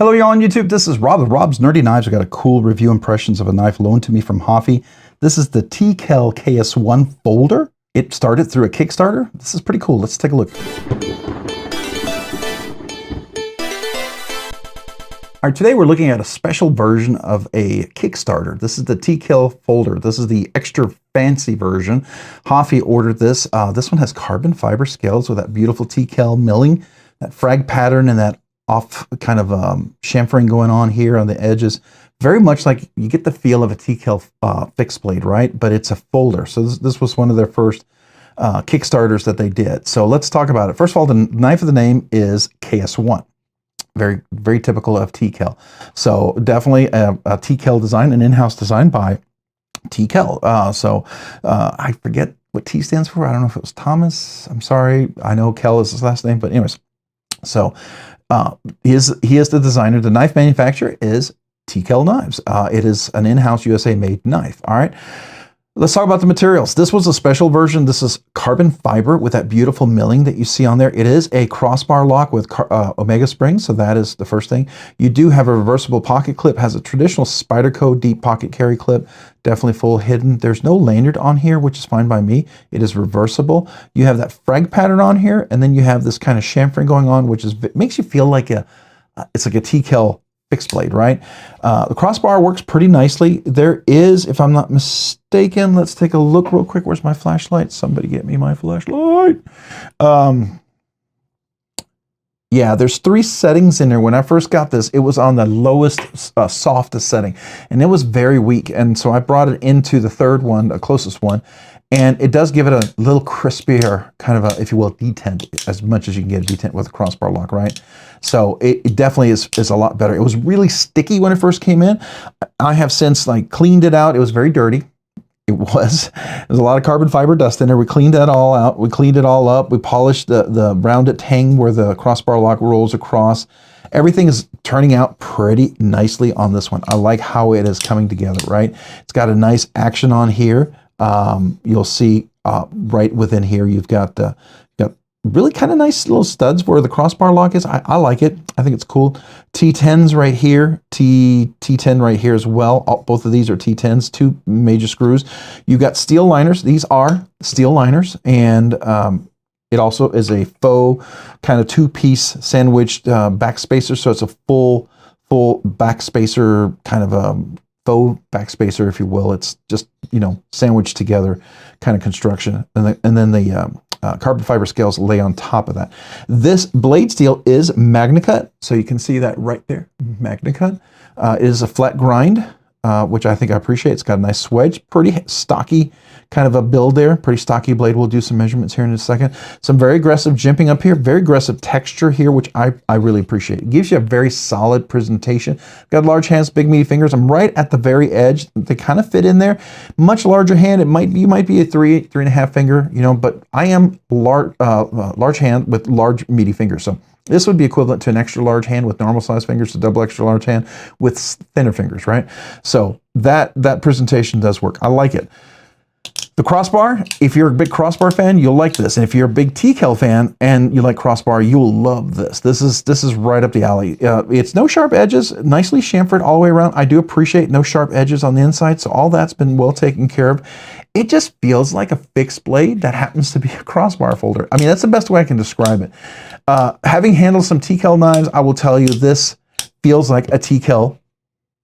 Hello y'all on YouTube, this is Rob of Rob's Nerdy Knives. I got a cool review impressions of a knife loaned to me from Hoffy. This is the TKell KS1 folder. It started through a Kickstarter. This is pretty cool. Let's take a look. All right, today we're looking at a special version of a Kickstarter. This is the TKell folder. This is the extra fancy version. Hoffy ordered this. This one has carbon fiber scales with that beautiful TKell milling, that frag pattern, and that off kind of chamfering going on here on the edges. Very much like you get the feel of a TKell fixed blade, right? But it's a folder. So this was one of their first Kickstarters that they did. So let's talk about it. First of all, the knife of the name is KS1. Very, very typical of TKell. So definitely a TKell design, an in-house design by TKell. I forget what T stands for. I don't know if it was Thomas. I'm sorry. I know Kell is his last name, but anyways. So he is the designer. The knife manufacturer is TKell Knives. It is an in-house USA-made knife. All right. Let's talk about the materials. This was a special version. This is carbon fiber with that beautiful milling that you see on there. It is a crossbar lock with Omega springs, so that is the first thing. You do have a reversible pocket clip, has a traditional Spyderco deep pocket carry clip, definitely full hidden. There's no lanyard on here, which is fine by me. It is reversible. You have that frag pattern on here, and then you have this kind of chamfering going on, which makes you feel like it's like a TKell fixed blade, right? The crossbar works pretty nicely. There is, if I'm not mistaken, let's take a look real quick. Where's my flashlight? Somebody get me my flashlight. Yeah, there's 3 settings in there. When I first got this, it was on the lowest, softest setting, and it was very weak. And so I brought it into the third one, the closest one, and it does give it a little crispier, kind of a, if you will, detent, as much as you can get a detent with a crossbar lock, right? So it definitely is a lot better. It was really sticky when it first came in. I have since cleaned it out. It was very dirty. There's a lot of carbon fiber dust in there. We cleaned that all out. We cleaned it all up. We polished the rounded tang where the crossbar lock rolls across. Everything is turning out pretty nicely on this one. I like how it is coming together, right? It's got a nice action on here. You'll see right within here, you've got really kind of nice little studs where the crossbar lock is. I like it. I think it's cool. T10s right here, T10 right here as well. Both of these are T10s, 2 major screws. You've got steel liners. These are steel liners, and it also is a faux kind of 2-piece sandwiched backspacer. So it's a full backspacer, kind of a faux backspacer, if you will. It's just, sandwiched together kind of construction. And then the carbon fiber scales lay on top of that. This blade steel is Magnacut, so you can see that right there, Magnacut. It is a flat grind, which I think I appreciate. It's got a nice swedge, pretty stocky kind of a build there, pretty stocky blade. We'll do some measurements here in a second. Some very aggressive jimping up here, very aggressive texture here, which I really appreciate. It gives you a very solid presentation. Got large hands, big meaty fingers. I'm right at the very edge. They kind of fit in there. Much larger hand. You might be a 3.5 finger, but I am large hand with large meaty fingers. So this would be equivalent to an extra large hand with normal size fingers, to double extra large hand with thinner fingers, right? So that presentation does work. I like it. The crossbar, if you're a big crossbar fan, you'll like this. And if you're a big TKell fan and you like crossbar, you will love this. This is right up the alley. It's no sharp edges, nicely chamfered all the way around. I do appreciate no sharp edges on the inside, so all that's been well taken care of. It just feels like a fixed blade that happens to be a crossbar folder. I mean, that's the best way I can describe it. Having handled some TKell knives, I will tell you this feels like a TKell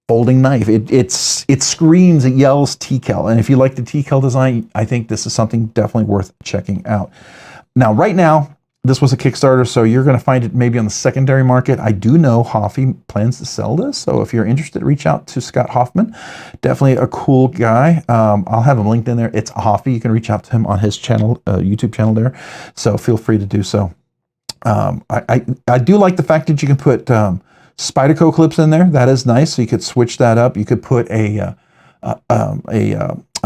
folding knife. It screams, it yells TKell. And if you like the TKell design, I think this is something definitely worth checking out. Now, right now, this was a Kickstarter, so you're going to find it maybe on the secondary market. I do know Hoffy plans to sell this, so if you're interested, reach out to Scott Hoffman. Definitely a cool guy. I'll have him linked in there. It's Hoffy. You can reach out to him on his channel, YouTube channel there, so feel free to do so. I do like the fact that you can put Spyderco clips in there. That is nice. So you could switch that up. You could put a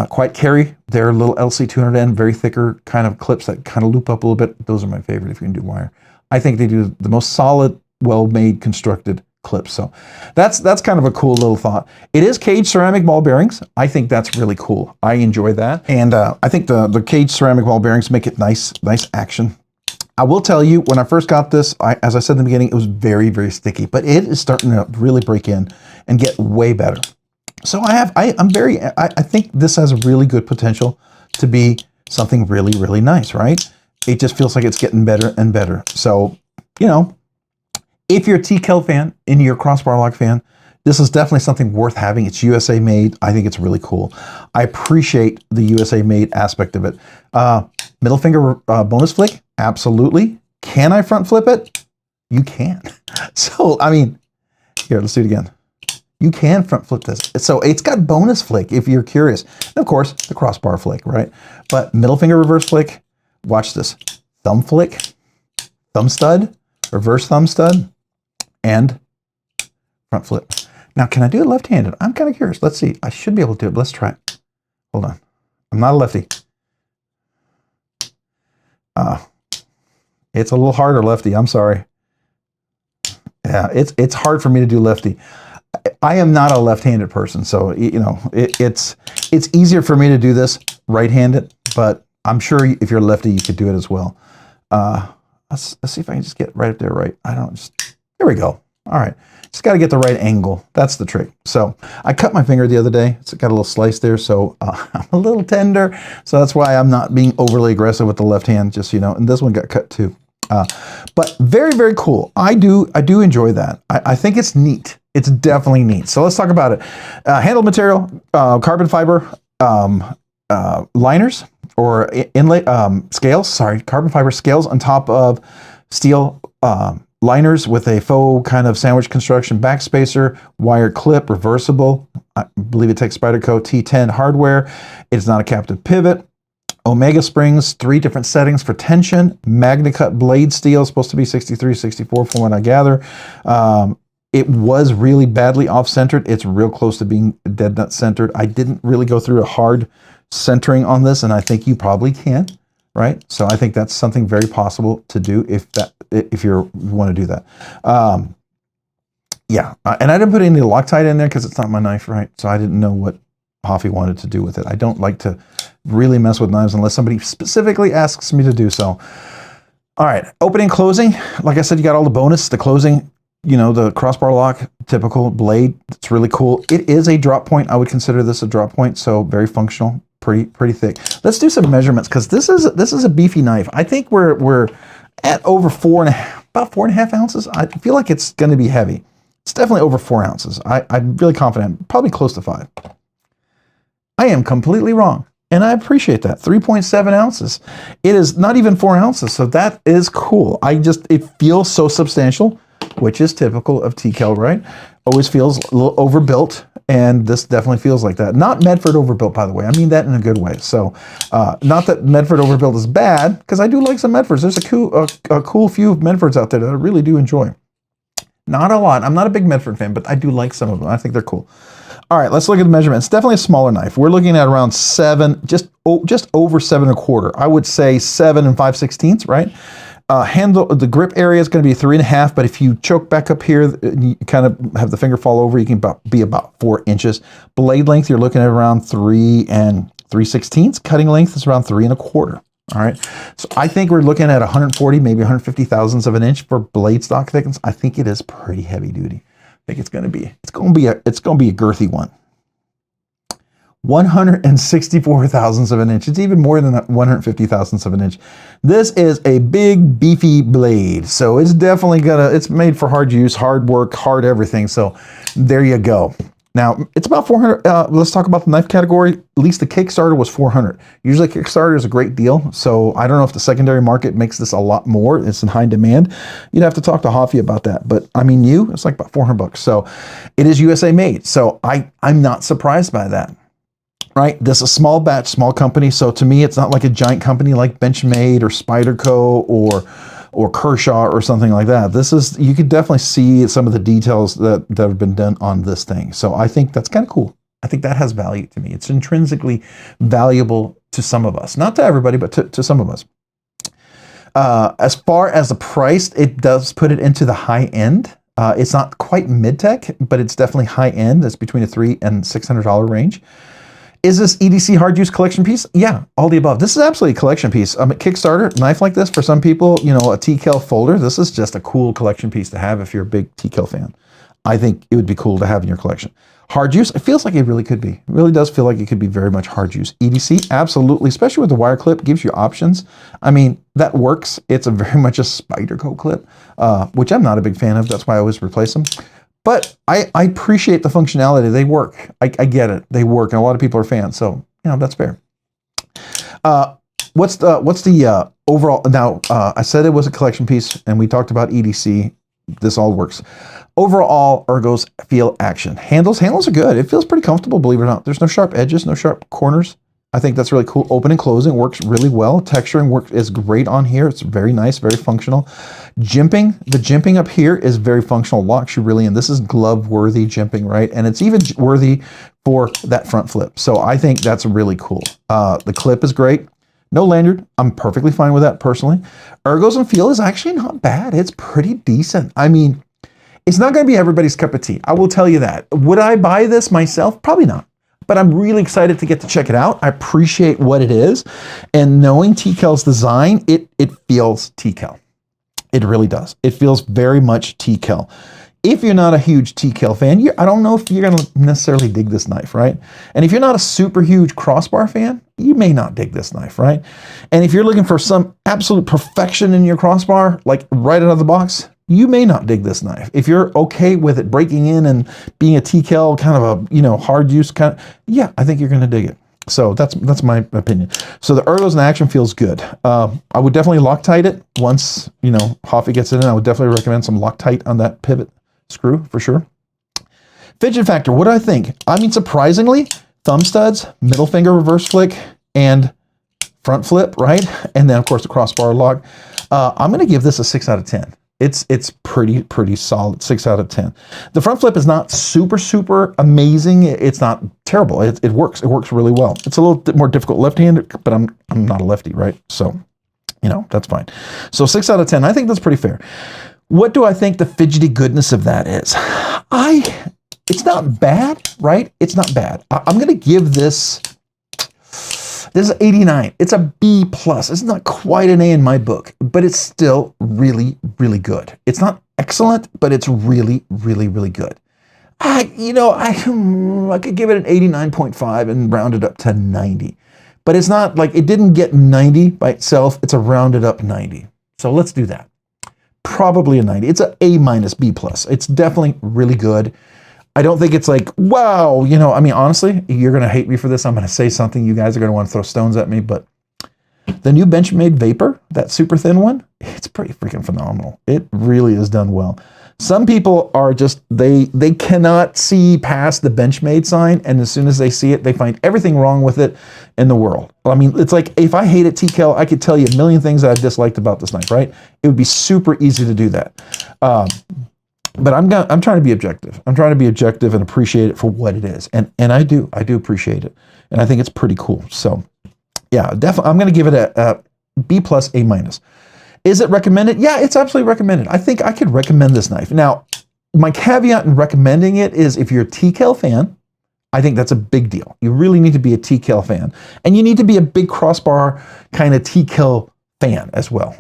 quiet carry, their little LC200N, very thicker kind of clips that kind of loop up a little bit. Those are my favorite if you can do wire. I think they do the most solid, well-made, constructed clips. So that's kind of a cool little thought. It is caged ceramic ball bearings. I think that's really cool. I enjoy that. And I think the caged ceramic ball bearings make it nice action. I will tell you, when I first got this, as I said in the beginning, it was very, very sticky, but it is starting to really break in and get way better. So I think this has a really good potential to be something really, really nice, right? It just feels like it's getting better and better. So, you know, if you're a TKell fan and you're a crossbar lock fan, this is definitely something worth having. It's USA made. I think it's really cool. I appreciate the USA made aspect of it. Middle finger bonus flick, absolutely. Can I front flip it? You can. So, I mean, here, let's do it again. You can front flip this. So it's got bonus flick if you're curious. And of course, the crossbar flick, right? But middle finger reverse flick, watch this. Thumb flick, thumb stud, reverse thumb stud, and front flip. Now, can I do it left-handed? I'm kind of curious. Let's see. I should be able to do it, but let's try it. Hold on. I'm not a lefty. It's a little harder lefty. I'm sorry. Yeah, it's hard for me to do lefty. I am not a left-handed person, so you know it's easier for me to do this right-handed. But I'm sure if you're lefty, you could do it as well. Let's see if I can just get right up there. Right. Here we go. All right. Just got to get the right angle. That's the trick. So I cut my finger the other day. It's got a little slice there, so I'm a little tender. So that's why I'm not being overly aggressive with the left hand. Just, you know, and this one got cut too. But very, very cool. I do enjoy that. I think it's neat. It's definitely neat. So let's talk about it. Handle material, carbon fiber liners or inlay scales. Sorry, carbon fiber scales on top of steel liners with a faux kind of sandwich construction backspacer, wire clip, reversible. I believe it takes Spyderco T10 hardware. It's not a captive pivot. Omega springs, 3 different settings for tension. Magnacut blade steel, supposed to be 63, 64 from what I gather. It was really badly off-centered. It's real close to being dead nut centered. I didn't really go through a hard centering on this, and I think you probably can, right? So I think that's something very possible to do if you want to do that. Yeah, and I didn't put any Loctite in there because it's not my knife, right? So I didn't know what Hoffy wanted to do with it. I don't like to really mess with knives unless somebody specifically asks me to do so. All right, opening, closing. Like I said, you got all the bonus, the closing, you know, the crossbar lock, typical blade. It's really cool. It is a drop point. I would consider this a drop point, so very functional, pretty thick. Let's do some measurements because this is a beefy knife. I think we're at over about 4.5 ounces. I feel like it's going to be heavy. It's definitely over 4 ounces. I'm really confident, probably close to 5. I am completely wrong, and I appreciate that. 3.7 ounces. It is not even 4 ounces, so that is cool. It feels so substantial, which is typical of TKell, right? Always feels a little overbuilt, and this definitely feels like that. Not Medford overbuilt, by the way. I mean that in a good way. So, not that Medford overbuilt is bad, because I do like some Medfords. There's a cool few Medfords out there that I really do enjoy. Not a lot. I'm not a big Medford fan, but I do like some of them. I think they're cool. All right, let's look at the measurement. It's definitely a smaller knife. We're looking at around 7, just over 7.25. I would say 7 5/16, right? Handle, the grip area is going to be 3.5, but if you choke back up here, you kind of have the finger fall over, you can be about 4 inches. Blade length, you're looking at around 3 3/16. Cutting length is around 3.25. All right, so I think we're looking at 140, maybe 150 thousandths of an inch for blade stock thickness. I think it is pretty heavy duty. I think it's going to be a girthy one. 164 thousandths of an inch. It's even more than 150 thousandths of an inch. This is a big beefy blade, so it's definitely it's made for hard use, hard work, hard everything. So there you go. Now it's about 400. Let's talk about the knife category. At least the Kickstarter was 400. Usually Kickstarter is a great deal, so I don't know if the secondary market makes this a lot more. It's in high demand. You'd have to talk to Hoffy about that, but I mean, it's like about 400 bucks. So it is USA made. So I'm not surprised by that. Right, this is a small batch, small company. So to me, it's not like a giant company like Benchmade or Spyderco or Kershaw or something like that. You could definitely see some of the details that have been done on this thing. So I think that's kind of cool. I think that has value to me. It's intrinsically valuable to some of us, not to everybody, but to some of us. As far as the price, it does put it into the high end. It's not quite mid-tech, but it's definitely high end. It's between a $300 and $600 range. Is this EDC hard use collection piece? Yeah, all the above. This is absolutely a collection piece. A Kickstarter knife like this for some people, you know, a TKell folder. This is just a cool collection piece to have if you're a big TKell fan. I think it would be cool to have in your collection. Hard use, it feels like it really could be. It really does feel like it could be very much hard use. EDC, absolutely, especially with the wire clip, gives you options. I mean, that works. It's a very much a Spyderco clip, which I'm not a big fan of. That's why I always replace them. But I appreciate the functionality. They work. I get it. They work, and a lot of people are fans. So, you know, that's fair. What's the overall? Now, I said it was a collection piece, and we talked about EDC. This all works. Overall, ergos feel action. Handles are good. It feels pretty comfortable, believe it or not. There's no sharp edges, no sharp corners. I think that's really cool. Open and closing works really well. Texturing is great on here. It's very nice, very functional. Jimping, the jimping up here is very functional. Locks you really in. This is glove-worthy jimping, right? And it's even worthy for that front flip. So I think that's really cool. The clip is great. No lanyard. I'm perfectly fine with that personally. Ergos and feel is actually not bad. It's pretty decent. I mean, it's not going to be everybody's cup of tea. I will tell you that. Would I buy this myself? Probably not. But I'm really excited to get to check it out. I appreciate what it is. And knowing TKell's design, it feels TKell. It really does. It feels very much TKell. If you're not a huge TKell fan, I don't know if you're going to necessarily dig this knife, right? And if you're not a super huge crossbar fan, you may not dig this knife, right? And if you're looking for some absolute perfection in your crossbar, like right out of the box, you may not dig this knife. If you're okay with it breaking in and being a TKell kind of a, you know, hard use kind of, yeah, I think you're going to dig it. So that's my opinion. So the ergos in action feels good. I would definitely Loctite it once, you know, Hoffy gets it in. I would definitely recommend some Loctite on that pivot screw for sure. Fidget factor, what do I think? I mean, surprisingly, thumb studs, middle finger reverse flick, and front flip, right? And then of course the crossbar lock. I'm going to give this a 6 out of 10. It's pretty solid, 6 out of 10. The front flip is not super amazing. It's not terrible. It works. It works really well. It's a little bit more difficult left-handed, but I'm not a lefty, right? So, you know, that's fine. So 6 out of 10. I think that's pretty fair. What do I think the fidgety goodness of that is? It's not bad, right? It's not bad. I'm going to give this. This is 89. It's a B+. It's not quite an A in my book, but it's still really good. It's not excellent, but it's really good. I could give it an 89.5 and round it up to 90. But it's not like it didn't get 90 by itself. It's a rounded up 90. So let's do that. Probably a 90. It's a A- B+. It's definitely really good. I don't think it's like, wow, you know, I mean, honestly, you're going to hate me for this. I'm going to say something. You guys are going to want to throw stones at me, but the new Benchmade Vapor, that super thin one, it's pretty freaking phenomenal. It really is done well. Some people are just, they cannot see past the Benchmade sign, and as soon as they see it, they find everything wrong with it in the world. I mean, it's like, if I hated TKell, I could tell you a million things that I disliked about this knife, right? It would be super easy to do that. But I'm trying to be objective. I'm trying to be objective and appreciate it for what it is. And I do appreciate it. And I think it's pretty cool. So yeah, definitely I'm going to give it a B+, A-. Is it recommended? Yeah, it's absolutely recommended. I think I could recommend this knife. Now, my caveat in recommending it is if you're a TKell fan, I think that's a big deal. You really need to be a TKell fan. And you need to be a big crossbar kind of TKell fan as well.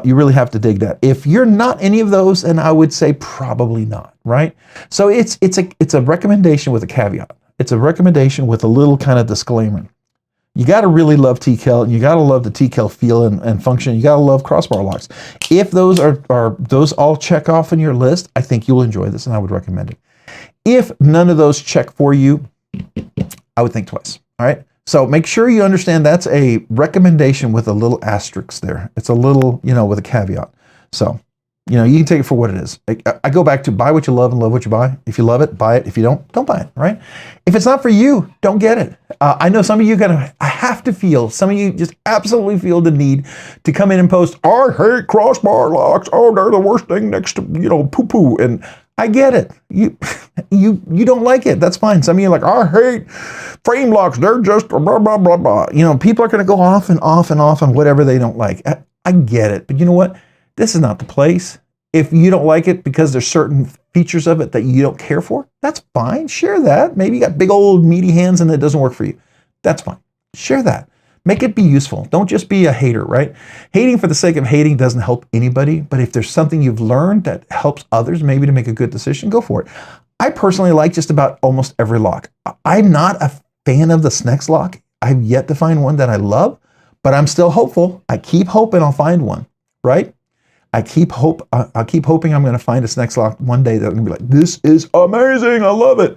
You really have to dig that. If you're not any of those, then I would say probably not, right? So it's a recommendation with a caveat. It's a recommendation with a little kind of disclaimer. You got to really love TKell, and you got to love the TKell feel and function. You got to love crossbar locks. If those are those all check off on your list, I think you'll enjoy this, and I would recommend it. If none of those check for you, I would think twice. All right. So make sure you understand that's a recommendation with a little asterisk there. It's a little, you know, with a caveat. So, you know, you can take it for what it is. I go back to buy what you love and love what you buy. If you love it, buy it. If you don't buy it, right? If it's not for you, don't get it. I know some of you some of you just absolutely feel the need to come in and post, I hate crossbar locks. Oh, they're the worst thing next to, you know, poo-poo. And I get it. You don't like it. That's fine. Some of you are like, I hate frame locks. They're just blah, blah, blah, blah. You know, people are going to go off and off on whatever they don't like. I get it. But you know what? This is not the place. If you don't like it because there's certain features of it that you don't care for, that's fine. Share that. Maybe you got big old meaty hands and it doesn't work for you. That's fine. Share that. Make it be useful. Don't just be a hater, right? Hating for the sake of hating doesn't help anybody, but if there's something you've learned that helps others maybe to make a good decision, go for it. I personally like just about almost every lock. I'm not a fan of the Snex lock. I've yet to find one that I love, but I'm still hopeful. I keep hoping I'll find one, right? I keep hoping I'm going to find a Snex lock one day that I'm going to be like, this is amazing. I love it.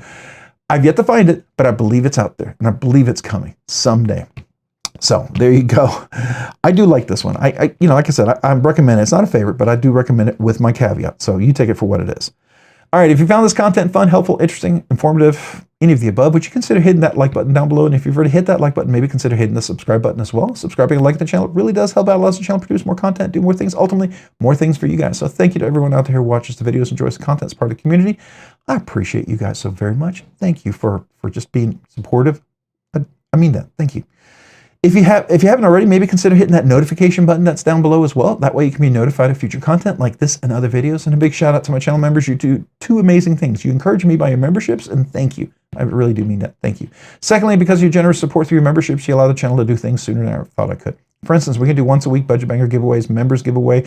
I've yet to find it, but I believe it's out there and I believe it's coming someday. So there you go. I do like this one. You know, like I said, I recommend it. It's not a favorite, but I do recommend it with my caveat. So you take it for what it is. All right, if you found this content fun, helpful, interesting, informative, any of the above, would you consider hitting that like button down below? And if you've already hit that like button, maybe consider hitting the subscribe button as well. Subscribing and liking the channel really does help out, allows the channel to produce more content, do more things, ultimately more things for you guys. So thank you to everyone out there who watches the videos, enjoys the content, is part of the community. I appreciate you guys so very much. Thank you for just being supportive. I mean that. Thank you. If you haven't already, maybe consider hitting that notification button that's down below as well. That way you can be notified of future content like this and other videos. And a big shout out to my channel members. You do two amazing things. You encourage me by your memberships, and thank you. I really do mean that. Thank you. Secondly, because of your generous support through your memberships, you allow the channel to do things sooner than I ever thought I could. For instance, we can do once a week budget banger giveaways, members giveaway,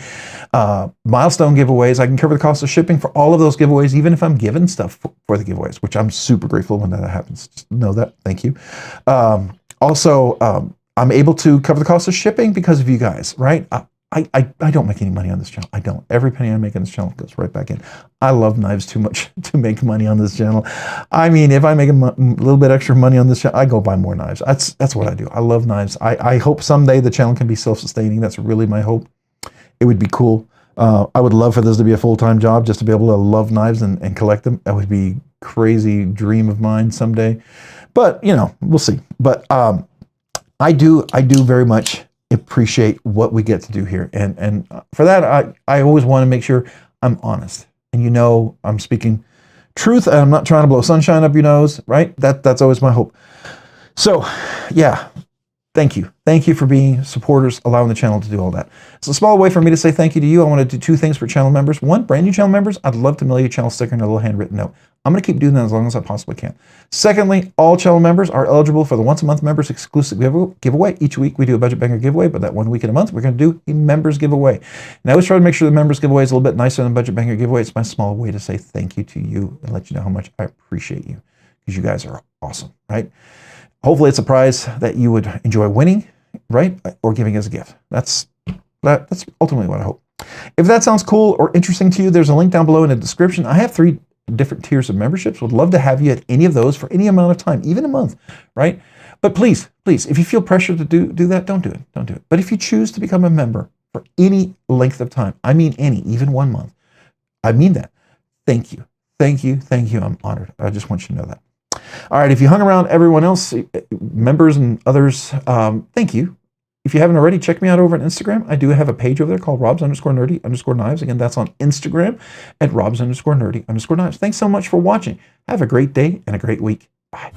milestone giveaways. I can cover the cost of shipping for all of those giveaways, even if I'm giving stuff for the giveaways, which I'm super grateful when that happens. Just know that. Thank you. I'm able to cover the cost of shipping because of you guys, right? I don't make any money on this channel. I don't. Every penny I make on this channel goes right back in. I love knives too much to make money on this channel. I mean, if I make a little bit extra money on this channel, I go buy more knives. That's what I do. I love knives. I hope someday the channel can be self-sustaining. That's really my hope. It would be cool. I would love for this to be a full-time job, just to be able to love knives and collect them. That would be a crazy dream of mine someday. But, you know, we'll see. But I do very much appreciate what we get to do here. And for that, I always want to make sure I'm honest. And you know, I'm speaking truth, and I'm not trying to blow sunshine up your nose, right? That's always my hope. So, yeah, thank you. Thank you for being supporters, allowing the channel to do all that. It's a small way for me to say thank you to you. I want to do two things for channel members. One, brand new channel members, I'd love to mail you a channel sticker and a little handwritten note. I'm going to keep doing that as long as I possibly can. Secondly, all channel members are eligible for the once a month members exclusive giveaway. Each week we do a budget banger giveaway, but that one week in a month we're going to do a members giveaway. And I always try to make sure the members giveaway is a little bit nicer than budget banger giveaway. It's my small way to say thank you to you and let you know how much I appreciate you, because you guys are awesome, right? Hopefully it's a prize that you would enjoy winning, right? Or giving as a gift. That's ultimately what I hope. If that sounds cool or interesting to you, there's a link down below in the description. I have 3 different tiers of memberships. Would love to have you at any of those for any amount of time, even a month, right? But please, if you feel pressure to do that, don't do it. Don't do it. But if you choose to become a member for any length of time, I mean any, even 1 month, I mean that. Thank you. Thank you. Thank you. I'm honored. I just want you to know that. All right, if you hung around everyone else, members and others, thank you. If you haven't already, check me out over on Instagram. I do have a page over there called Robs_nerdy_knives. Again, that's on Instagram at Robs_nerdy_knives. Thanks so much for watching. Have a great day and a great week. Bye.